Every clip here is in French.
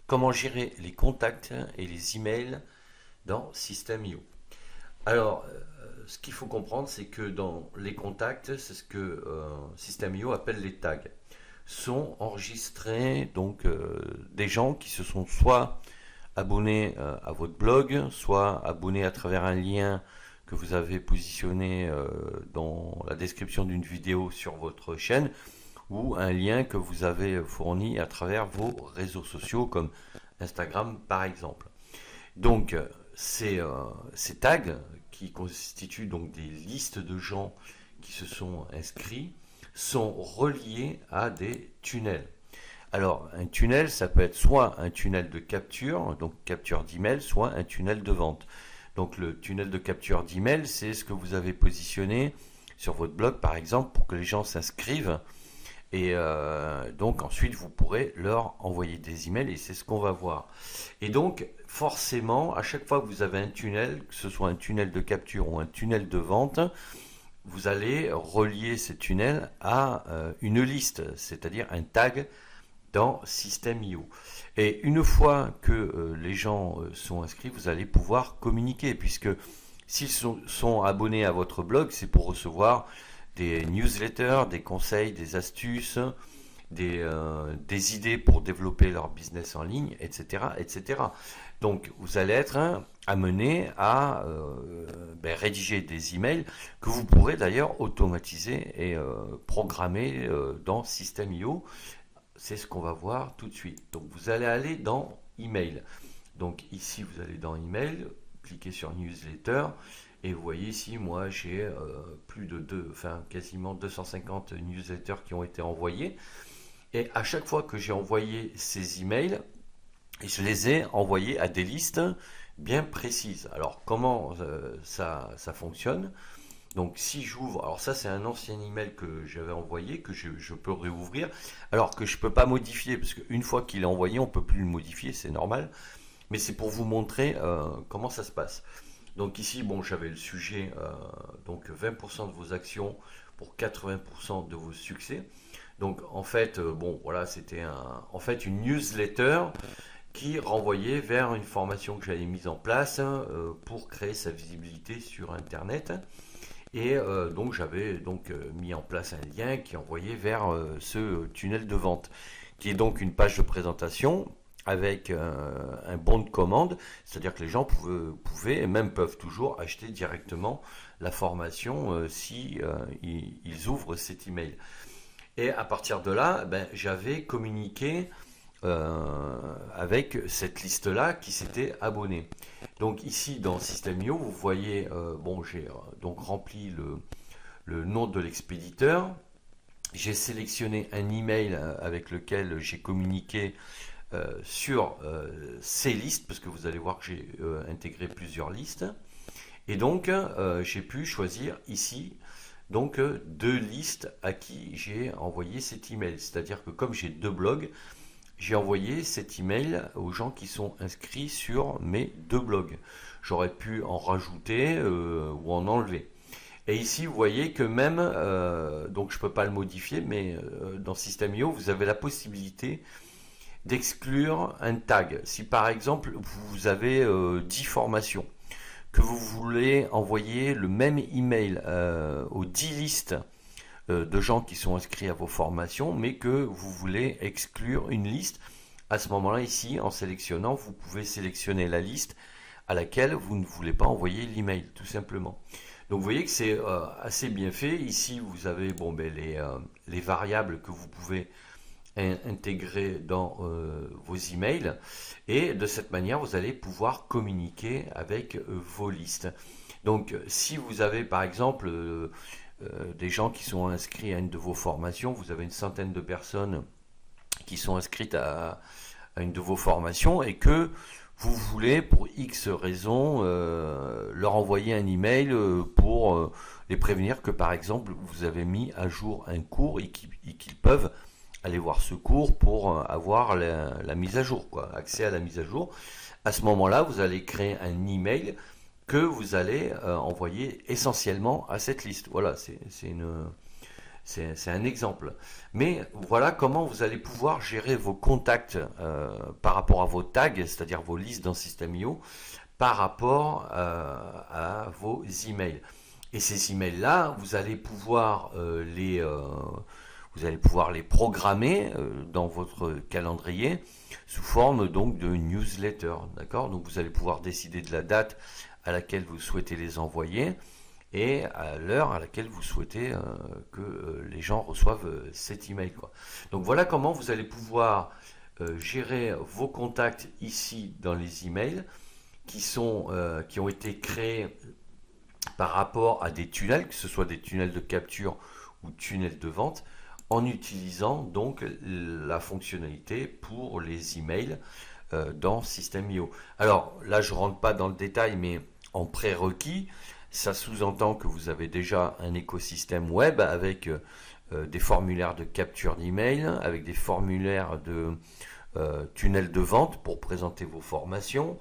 Comment gérer les contacts et les emails dans System.io? Alors, ce qu'il faut comprendre, c'est que dans les contacts, c'est ce que System.io appelle les tags. Sont enregistrés donc des gens qui se sont soit abonnés à votre blog, soit abonnés à travers un lien que vous avez positionné dans la description d'une vidéo sur votre chaîne, ou un lien que vous avez fourni à travers vos réseaux sociaux comme Instagram par exemple. Donc ces tags qui constituent donc des listes de gens qui se sont inscrits sont reliés à des tunnels. Alors un tunnel, ça peut être soit un tunnel de capture, donc capture d'email, soit un tunnel de vente. Donc le tunnel de capture d'email, c'est ce que vous avez positionné sur votre blog par exemple pour que les gens s'inscrivent et donc ensuite vous pourrez leur envoyer des emails et c'est ce qu'on va voir. Et donc forcément, à chaque fois que vous avez un tunnel, que ce soit un tunnel de capture ou un tunnel de vente, vous allez relier ces tunnels à une liste, c'est-à-dire un tag dans System.io. Et une fois que les gens sont inscrits, vous allez pouvoir communiquer, puisque s'ils sont abonnés à votre blog, c'est pour recevoir des newsletters, des conseils, des astuces, des idées pour développer leur business en ligne, etc., etc. Donc, vous allez être amené à rédiger des emails que vous pourrez d'ailleurs automatiser et programmer dans System.io. C'est ce qu'on va voir tout de suite. Donc, vous allez aller dans Email. Donc, ici, vous allez dans Email, cliquez sur Newsletter. Et vous voyez ici, moi, j'ai quasiment 250 newsletters qui ont été envoyés. Et à chaque fois que j'ai envoyé ces emails, je les ai envoyés à des listes bien précises. Alors, comment ça fonctionne? Donc, si j'ouvre, alors ça, c'est un ancien email que j'avais envoyé, que je peux réouvrir, alors que je ne peux pas modifier, parce qu'une fois qu'il est envoyé, on ne peut plus le modifier, c'est normal. Mais c'est pour vous montrer comment ça se passe. Donc ici, bon, j'avais le sujet, donc 20% de vos actions pour 80% de vos succès. Donc en fait, bon, voilà, c'était en fait une newsletter qui renvoyait vers une formation que j'avais mise en place pour créer sa visibilité sur Internet. Et donc j'avais mis en place un lien qui envoyait vers ce tunnel de vente, qui est donc une page de présentation avec un bon de commande, c'est-à-dire que les gens pouvaient et même peuvent toujours acheter directement la formation si ils ouvrent cet email. Et à partir de là, j'avais communiqué avec cette liste-là qui s'était abonnée. Donc ici dans System.io, vous voyez, j'ai donc rempli le nom de l'expéditeur. J'ai sélectionné un email avec lequel j'ai communiqué sur ces listes, parce que vous allez voir que j'ai intégré plusieurs listes. Et donc, j'ai pu choisir ici donc deux listes à qui j'ai envoyé cet email. C'est-à-dire que comme j'ai deux blogs, j'ai envoyé cet email aux gens qui sont inscrits sur mes deux blogs. J'aurais pu en rajouter ou en enlever. Et ici, vous voyez que même, donc je ne peux pas le modifier, mais dans System.io, vous avez la possibilité d'exclure un tag. Si par exemple, vous avez 10 formations, que vous voulez envoyer le même email aux 10 listes de gens qui sont inscrits à vos formations, mais que vous voulez exclure une liste, à ce moment-là, ici, en sélectionnant, vous pouvez sélectionner la liste à laquelle vous ne voulez pas envoyer l'email, tout simplement. Donc vous voyez que c'est assez bien fait. Ici, vous avez les variables que vous pouvez intégrer dans vos emails et de cette manière vous allez pouvoir communiquer avec vos listes. Donc si vous avez par exemple des gens qui sont inscrits à une de vos formations, vous avez une centaine de personnes qui sont inscrites à une de vos formations et que vous voulez pour X raisons leur envoyer un email pour les prévenir que par exemple vous avez mis à jour un cours et qu'ils peuvent aller voir ce cours pour avoir la mise à jour, accès à la mise à jour. À ce moment-là, vous allez créer un email que vous allez envoyer essentiellement à cette liste. Voilà, C'est un exemple. Mais voilà comment vous allez pouvoir gérer vos contacts par rapport à vos tags, c'est-à-dire vos listes dans System.io, par rapport à vos emails. Et ces emails-là, vous allez pouvoir les programmer dans votre calendrier sous forme donc de newsletter, d'accord? Donc vous allez pouvoir décider de la date à laquelle vous souhaitez les envoyer et à l'heure à laquelle vous souhaitez que les gens reçoivent cet email, quoi. Donc voilà comment vous allez pouvoir gérer vos contacts ici dans les emails qui ont été créés par rapport à des tunnels, que ce soit des tunnels de capture ou tunnels de vente, en utilisant donc la fonctionnalité pour les emails dans System.io. Alors là, je ne rentre pas dans le détail, mais en prérequis, ça sous-entend que vous avez déjà un écosystème web avec des formulaires de capture d'email, avec des formulaires de tunnels de vente pour présenter vos formations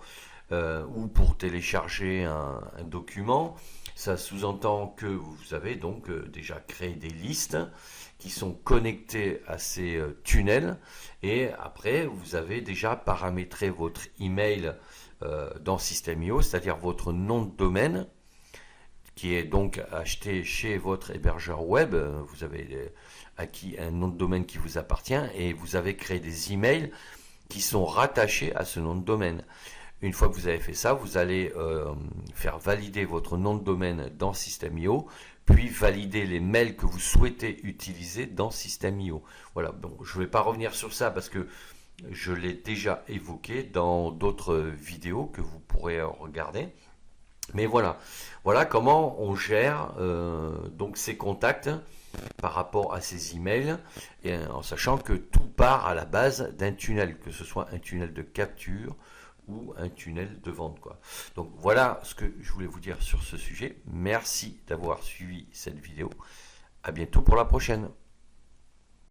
ou pour télécharger un document. Ça sous-entend que vous avez donc déjà créé des listes qui sont connectées à ces tunnels et après vous avez déjà paramétré votre email dans System.io, c'est-à-dire votre nom de domaine qui est donc acheté chez votre hébergeur web. Vous avez acquis un nom de domaine qui vous appartient et vous avez créé des emails qui sont rattachés à ce nom de domaine. Une fois que vous avez fait ça, vous allez faire valider votre nom de domaine dans System.io, puis valider les mails que vous souhaitez utiliser dans System.io. Voilà, bon, je ne vais pas revenir sur ça parce que je l'ai déjà évoqué dans d'autres vidéos que vous pourrez regarder. Mais voilà, voilà comment on gère donc ces contacts par rapport à ces emails, et en sachant que tout part à la base d'un tunnel, que ce soit un tunnel de capture ou un tunnel de vente, quoi. Donc voilà ce que je voulais vous dire sur ce sujet. Merci d'avoir suivi cette vidéo. À bientôt pour la prochaine.